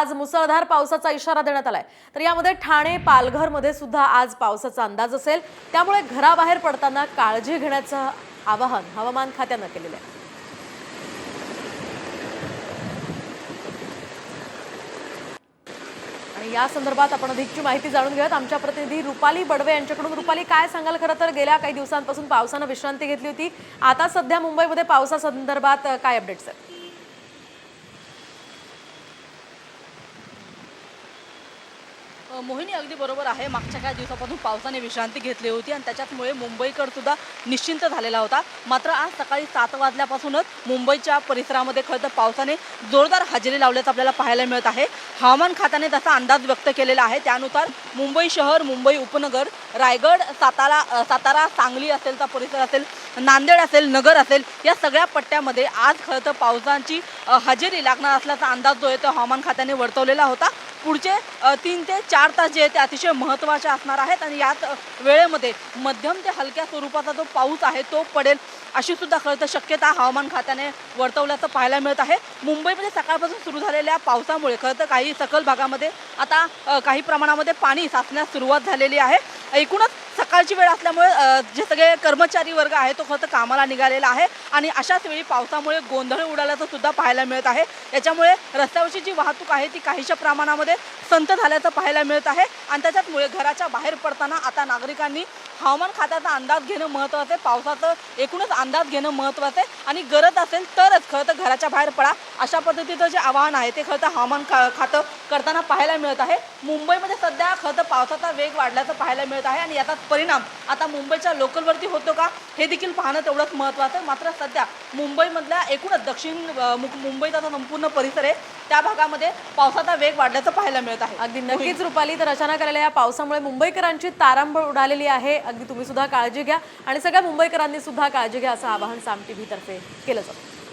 आज मुसळधार पावसाचा इशारा देण्यात आलाय। तर यामध्ये ठाणे पालघरमध्ये सुद्धा आज पावसाचा अंदाज असेल, त्यामुळे घराबाहेर पडताना काळजी घेण्याचं आवाहन हवामान खात्यानं केलेलं आहे। आणि या संदर्भात आपण अधिकची माहिती जाणून घेऊयात आमच्या प्रतिनिधी रुपाली बडवे यांच्याकडून। रुपाली, काय सांगाल? खरं तर गेल्या काही दिवसांपासून पावसानं विश्रांती घेतली होती, आता सध्या मुंबईमध्ये पावसासंदर्भात काय अपडेट्स आहेत? मोहिनी अगदी बरोबर आहे। मागच्या काही दिवसापासून पावसाने विश्रांती घेतली होती आणि त्याच्यामुळे मुंबईकर सुद्धा निश्चिंत झालेला होता। मात्र आज सकाळी 7 वाजल्यापासूनच मुंबईच्या परिसरामध्ये खरं तर पावसाने जोरदार हजेरी लावल्याचं आपल्याला पाहायला मिळत आहे। हवामान खात्याने तसा अंदाज व्यक्त केलेला आहे, त्यानुसार मुंबई शहर, मुंबई उपनगर, रायगड, सातारा, सांगली असेलचा परिसर असेल, नांदेड असेल, नगर असेल, या सगळ्या पट्ट्यामध्ये आज खरं तर पावसाची हजेरी लागणार असल्याचा अंदाज जो आहे तो हवामान खात्याने वर्तवलेला होता। पुढचे 3 ते 4 तास जे आहेत ते अतिशय महत्त्वाचे असणार आहेत आणि याच वेळेमध्ये मध्यम ते हलक्या स्वरूपाचा जो पाऊस आहे तो पडेल अशी सुद्धा खरं तर शक्यता हवामान खात्याने वर्तवल्याचं पाहायला मिळत आहे। मुंबईमध्ये सकाळपासून सुरू झालेल्या पावसामुळे खरं तर काही सखल भागामध्ये आता काही प्रमाणामध्ये पाणी साचण्यास सुरुवात झालेली आहे। एकूणच सकाळची वेळ असल्यामुळे जे सगळे कर्मचारी वर्ग आहे तो खरं तर कामाला निघालेला आहे आणि अशाच वेळी पावसामुळे गोंधळ उडाल्याचं सुद्धा पाहायला मिळत आहे। याच्यामुळे रस्त्यावरची जी वाहतूक आहे ती काहीशा प्रमाणामध्ये संत झाल्याचं पाहायला मिळत आहे आणि त्याच्यामुळे घराच्या बाहेर पडताना आता नागरिकांनी हवामान खात्याचा अंदाज घेणं महत्त्वाचं आहे, पावसाचं एकूणच अंदाज घेणं महत्त्वाचं आहे आणि गरज असेल तरच खरं तर घराच्या बाहेर पडा, अशा पद्धतीचं जे आवाहन आहे ते खरं तर हवामान खातं करताना पाहायला मिळत आहे। मुंबईमध्ये सध्या खरं तर पावसाचा वेग वाढल्याचं पाहायला मिळत आहे आणि याचा परिणाम आता मुंबईच्या लोकलवरती होतो का हे देखील पाहणं तेवढंच महत्त्वाचं आहे। मात्र सध्या मुंबईमधल्या एकूणच दक्षिण मुंबईचा जो संपूर्ण परिसर आहे त्या भागामध्ये पावसाचा वेग वाढल्याचं पाहायला मिळत आहे। अगदी नक्कीच रुपाली, तर अचानक आलेल्या या पावसामुळे मुंबईकरांची तारांबळ उडालेली आहे। अगदी तुम्ही सुद्धा काळजी घ्या आणि सगळ्या मुंबईकरांनी सुद्धा काळजी घ्या असं आवाहन साम टीव्ही तर्फे केलं जातं।